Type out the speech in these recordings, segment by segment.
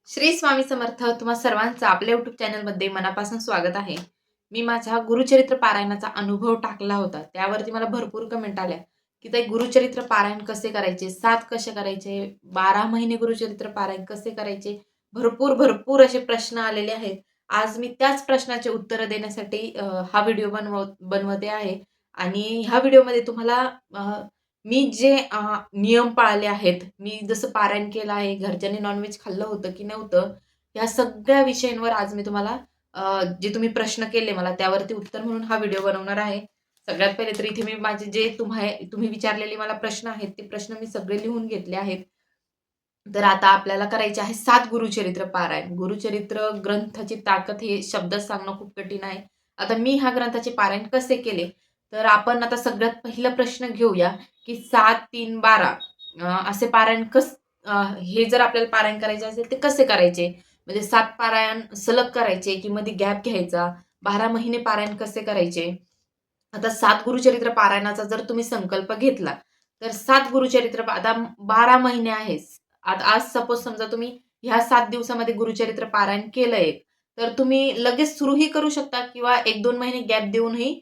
श्री स्वामी समर्थ. तुम्हा सर्वांचं आपल्या युट्यूब चॅनलमध्ये मनापासून स्वागत आहे. मी माझ्या गुरुचरित्र पारायणाचा अनुभव टाकला होता. त्यावरती मला भरपूर कमेंट आल्या की ताई गुरुचरित्र पारायण कसे करायचे, 7 कसे करायचे, 12 महिने गुरुचरित्र पारायण कसे करायचे, भरपूर भरपूर असे प्रश्न आलेले आहेत. आज मी त्याच प्रश्नाचे उत्तरं देण्यासाठी हा व्हिडिओ बनवते आहे. आणि ह्या व्हिडिओमध्ये तुम्हाला मी जे नियम पाळले आहेत, मी जसं पारायण केलं आहे, घरच्यांनी नॉनव्हेज खाल्लं होतं की नव्हतं, या सगळ्या विषयांवर आज मी तुम्हाला जे तुम्ही प्रश्न केले मला त्यावरती उत्तर म्हणून हा व्हिडिओ बनवणार आहे. सगळ्यात पहिले तर इथे मी माझे जे तुम्ही विचारलेले मला प्रश्न आहेत, ते प्रश्न मी सगळे लिहून घेतले आहेत. तर आता आपल्याला करायचे आहे 7 गुरुचरित्र पारायण. गुरुचरित्र ग्रंथाची ताकद हे शब्दात सांगणं खूप कठीण आहे. आता मी ह्या ग्रंथाचे पारायण कसे केले, तर आपण आता सगळ्यात पहिला प्रश्न घेऊया, की 7, 3, 12 असे पारायण हे जर आपल्याला पारायण करायचे असेल ते कसे करायचे? म्हणजे 7 पारायण सलग करायचे, की मध्ये गॅप घ्यायचा? 12 महिने पारायण कसे करायचे? आता 7 गुरुचरित्र पारायणाचा जर तुम्ही संकल्प घेतला, तर 7 गुरुचरित्र आता 12 महिने आहे. आता आज सपोज समजा तुम्ही ह्या 7 दिवसामध्ये गुरुचरित्र पारायण केलंय, तर तुम्ही लगेच सुरूही करू शकता किंवा 1-2 महिने गॅप देऊनही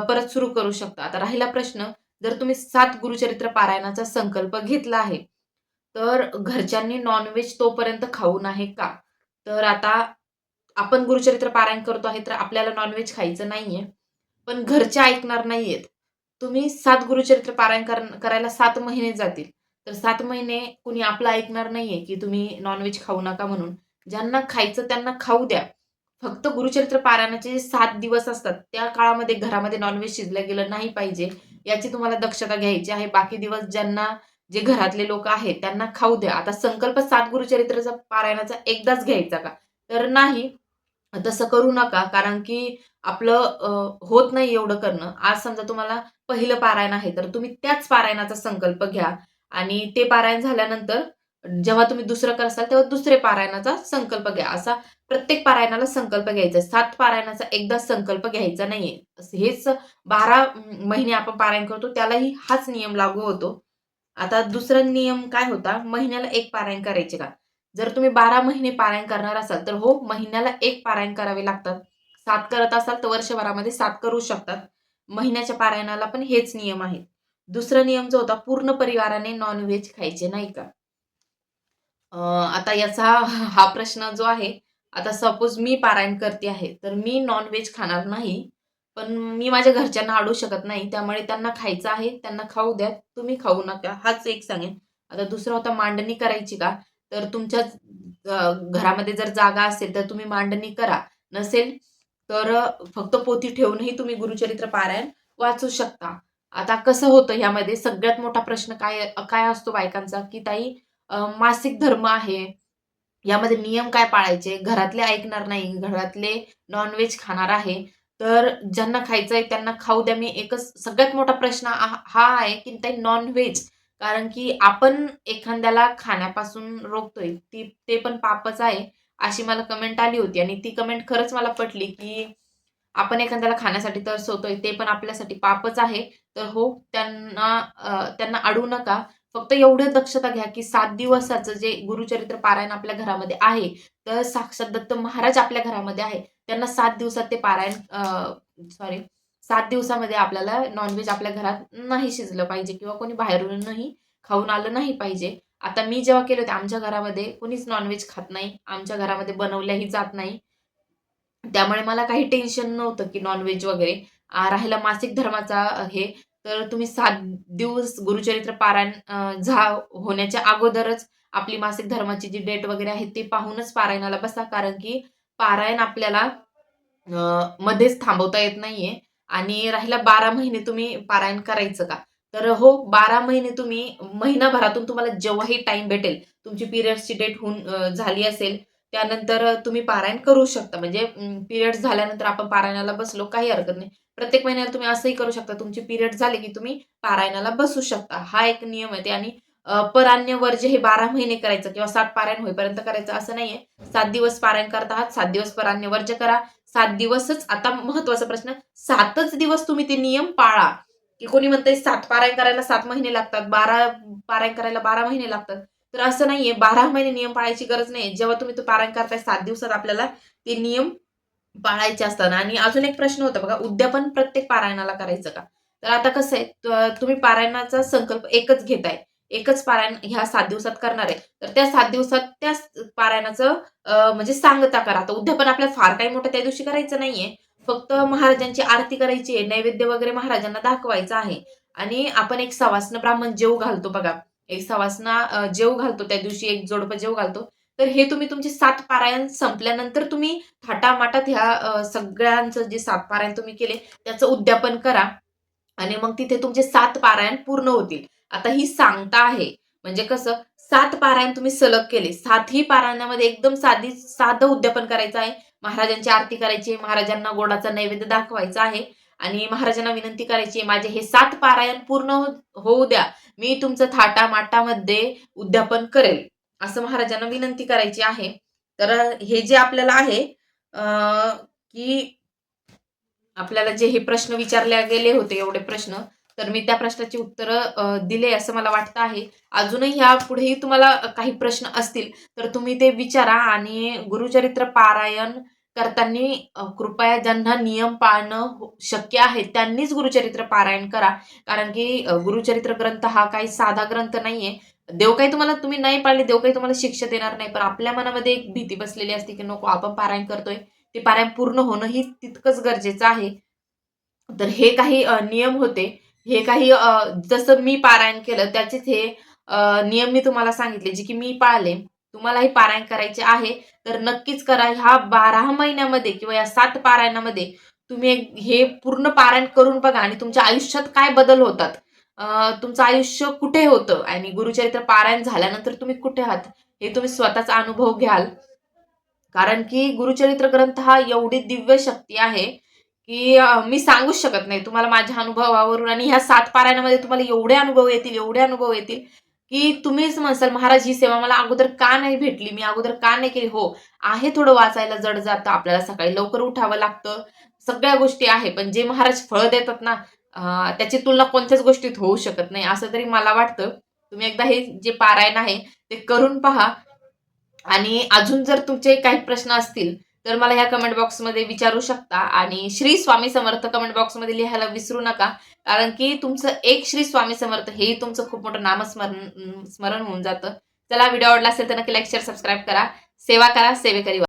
परत सुरू करू शकता. आता राहिला प्रश्न, जर तुम्ही 7 गुरुचरित्र पारायणाचा संकल्प घेतला आहे, तर घरच्यांनी नॉन-व्हेज तोपर्यंत खाऊ नये का? तर आता आपण गुरुचरित्र पारायण करतो आहे, तर आपल्याला नॉन-व्हेज खायचं नाहीये. पण घरचे ऐकणार नाहीयेत. तुम्ही 7 गुरुचरित्र पारायण करायला 7 महिने जातील. तर 7 महिने कुणी आपलं ऐकणार नाहीये, की तुम्ही नॉन-व्हेज खाऊ नका म्हणून. ज्यांना खायचं त्यांना खाऊ द्या. फक्त गुरुचरित्र पारायणाचे जे 7 दिवस असतात, त्या काळामध्ये घरामध्ये नॉन-व्हेज शिजलं गेलं नाही पाहिजे, याची तुम्हाला दक्षता घ्यायची आहे. बाकी दिवस ज्यांना जे घरातले लोकं आहेत, त्यांना खाऊ द्या. आता संकल्प 7 गुरुचरित्राचा पारायणाचा एकदाच घ्यायचा का? तर नाही. तसं करू नका. कारण की आपलं होत नाही एवढं करणं. आज समजा तुम्हाला पहिलं पारायण आहे, तर तुम्ही त्याच पारायणाचा संकल्प घ्या आणि ते पारायण झाल्यानंतर जेव्हा तुम्ही दुसरं करसाल, तेव्हा दुसरे पारायणाचा संकल्प घ्या. असा प्रत्येक पारायणाला संकल्प घ्यायचा. 7 पारायणाचा एकदाच संकल्प घ्यायचा नाहीये. हेच 12 महिने आपण पारायण करतो, त्यालाही हाच नियम लागू होतो. आता दुसरा नियम काय होता, महिन्याला 1 पारायण करायचे का? जर तुम्ही 12 महिने पारायण करणार असाल, तर हो, महिन्याला 1 पारायण करावे लागतात. 7 करत असाल, तर वर्षभरामध्ये 7 करू शकतात. महिन्याच्या पारायणाला पण हेच नियम आहेत. दुसरा नियम जो होता, पूर्ण परिवाराने नॉन-व्हेज खायचे नाही का? आता याचा हा प्रश्न जो आहे, आता सपोज मी पारायण करते आहे, तर मी नॉन-व्हेज खाणार नाही. पण मी माझ्या घरच्यांना अडवू शकत नाही. त्यामुळे त्यांना खायचं आहे, त्यांना खाऊ द्या. तुम्ही खाऊ नका. हाच एक सांगेन. आता दुसरा होता मांडणी करायची का? तर तुमच्या घरामध्ये जर जागा असेल, तर तुम्ही मांडणी करा. नसेल, तर फक्त पोथी ठेवूनही तुम्ही गुरुचरित्र पारायण वाचू शकता. आता कसं होतं ह्यामध्ये सगळ्यात मोठा प्रश्न काय काय असतो बायकांचा, की ताई मासिक धर्म आहे. यामध्ये नियम काय पाळायचे? घरातले ऐकणार नाही. घरातले नॉन-व्हेज खाणार आहे. तर ज्यांना खायचंय त्यांना खाऊ द्या. मी एकच सगळ्यात मोठा प्रश्न हा आहे, की ते नॉन-व्हेज कारण की आपण एखाद्याला खाण्यापासून रोखतोय. ते पण पापच आहे. अशी मला कमेंट आली होती आणि ती कमेंट खरंच मला पटली, की आपण एखाद्याला खाण्यासाठी तरसवतोय, ते पण आपल्यासाठी पापच आहे. तर हो, त्यांना अडवू नका. फक्त एवढं दक्षता घ्या, की 7 दिवसाचं जे गुरुचरित्र पारायण आपल्या घरामध्ये आहे, तर साक्षात दत्त महाराज आपल्या घरामध्ये आहे. त्यांना 7 दिवसात ते पारायण 7 दिवसामध्ये आपल्याला नॉन आपल्या घरात नाही शिजलं पाहिजे किंवा कोणी बाहेरूनही खाऊन आलं नाही पाहिजे. आता मी जेव्हा केलं होतं, आमच्या घरामध्ये कोणीच नॉन खात नाही. आमच्या घरामध्ये बनवल्याही जात नाही. त्यामुळे मला काही टेन्शन नव्हतं, की नॉन-व्हेज वगैरे. राहिला मासिक धर्माचा हे, तर तुम्ही 7 दिवस गुरुचरित्र पारायण होण्याच्या अगोदरच आपली मासिक धर्माची जी डेट वगैरे आहे, ती पाहूनच पारायणाला बसा. कारण की पारायण आपल्याला मध्येच थांबवता येत नाहीये. आणि राहिला 12 महिने तुम्ही पारायण करायचं का? तर हो, 12 महिने तुम्ही महिनाभरातून तुम्हाला जेव्हाही टाईम भेटेल, तुमची पिरियड्सची डेट झाली असेल, त्यानंतर तुम्ही पारायण करू शकता. म्हणजे पिरियड्स झाल्यानंतर आपण पारायणाला बसलो, काही हरकत नाही. प्रत्येक महिन्याला तुम्ही असंही करू शकता. तुमचे पिरियड झाले, की तुम्ही पारायणाला बसू शकता. हा एक नियम आहे. आणि परान्न वर्ज्य हे 12 महिने करायचं किंवा 7 पारायण होईपर्यंत करायचं असं नाहीये. 7 दिवस पारायण करत आहात, 7 दिवस परान्न वर्ज्य करा. 7 दिवसच आता महत्त्वाचा प्रश्न, 7च दिवस तुम्ही ते नियम पाळा. की कोणी म्हणतंय 7 पारायण करायला 7 महिने लागतात, 12 पारायण करायला 12 महिने लागतात. तर असं नाहीये 12 महिने नियम पाळायची गरज नाही. जेव्हा तुम्ही तो पारायण करताय 7 दिवसात आपल्याला ते नियम पाळायचे असतात. आणि अजून एक प्रश्न होता बघा, उद्यापन प्रत्येक पारायणाला करायचं का? तर आता कसं आहे, तुम्ही पारायणाचा संकल्प एकच घेताय. एकच पारायण ह्या 7 दिवसात करणार आहे. तर त्या 7 दिवसात त्या पारायणाचं म्हणजे सांगता करा. आता उद्यापन आपल्याला फार काही मोठं त्या दिवशी करायचं नाहीये. फक्त महाराजांची आरती करायची आहे, नैवेद्य वगैरे महाराजांना दाखवायचा आहे. आणि आपण एक सवाष्ण ब्राह्मण जेव घालतो बघा. एक सवाष्ण जेव घालतो त्या दिवशी, एक जोडपं जेव घालतो. तर हे तुम्ही तुमचे 7 पारायण संपल्यानंतर तुम्ही थाटामाटात ह्या सगळ्यांचं जे 7 पारायण तुम्ही केले त्याचं उद्यापन करा. आणि मग तिथे तुमचे 7 पारायण पूर्ण होतील. आता ही सांगता आहे. म्हणजे कसं 7 पारायण तुम्ही सलग केले. 7ही पारायणामध्ये एकदम साधं उद्यापन करायचं आहे. महाराजांची आरती करायची आहे, महाराजांना गोडाचा नैवेद्य दाखवायचा आहे आणि महाराजांना विनंती करायची आहे, माझे हे 7 पारायण पूर्ण होऊ द्या. मी तुमचं थाटामाटामध्ये उद्यापन करेल. असं महाराजांना विनंती करायची आहे. तर हे जे आपल्याला आहे की आपल्याला जे हे प्रश्न विचारले गेले होते एवढे प्रश्न, तर मी त्या प्रश्नाची उत्तरं दिले असं मला वाटतं आहे. अजूनही ह्या पुढेही तुम्हाला काही प्रश्न असतील तर तुम्ही ते विचारा. आणि गुरुचरित्र पारायण करताना कृपया ज्यांना नियम पाळणं शक्य आहे त्यांनीच गुरुचरित्र पारायण करा. कारण की गुरुचरित्र ग्रंथ हा काही साधा ग्रंथ नाहीये. देव काही तुम्हाला, तुम्ही नाही पाळले देव काही तुम्हाला शिक्षा देणार नाही, पण आपल्या मनामध्ये एक भीती बसलेली असते की नको आपण पारायण करतोय, ते पारायण पूर्ण होणं ही तितकंच गरजेचं आहे. तर हे काही नियम होते. हे काही जसं मी पारायण केलं त्याचेच हे नियम मी तुम्हाला सांगितले, जे की मी पाळले. तुम्हालाही पारायण करायचे आहे तर नक्कीच करा. ह्या 12 महिन्यामध्ये किंवा या 7 पारायणामध्ये तुम्ही हे पूर्ण पारायण करून बघा आणि तुमच्या आयुष्यात काय बदल होतात. तुमचं आयुष्य कुठे होतं आणि गुरुचरित्र पारायण झाल्यानंतर तुम्ही कुठे आहात हे तुम्ही स्वतःचा अनुभव घ्याल. कारण की गुरुचरित्र ग्रंथ हा एवढी दिव्य शक्ती आहे की मी सांगूच शकत नाही तुम्हाला माझ्या अनुभवावरून. आणि ह्या 7 पारायणामध्ये तुम्हाला एवढे अनुभव येतील, एवढे अनुभव येतील की तुम्हीच म्हणसाल, महाराज ही सेवा मला अगोदर का नाही भेटली, मी अगोदर का नाही केली. हो, आहे थोडं वाचायला जड जातं, आपल्याला सकाळी लवकर उठावं लागतं, सगळ्या गोष्टी आहे. पण जे महाराज फळ देतात ना, त्याची तुलना कोणत्याच गोष्टीत होऊ शकत नाही असं तरी मला वाटतं. तुम्ही एकदा हे जे पारायण आहे ते करून पहा. आणि अजून जर तुमचे काही प्रश्न असतील तर मला ह्या कमेंट बॉक्समध्ये विचारू शकता. आणि श्री स्वामी समर्थ कमेंट बॉक्समध्ये लिहायला विसरू नका. कारण की तुमचं एक श्री स्वामी समर्थ हे तुमचं खूप मोठं स्मरण होऊन जातं. चला, व्हिडिओ आवडला असेल तर नक्की लाईक, शेअर, सबस्क्राईब करा. सेवा करा, सेवेकरी व्हा.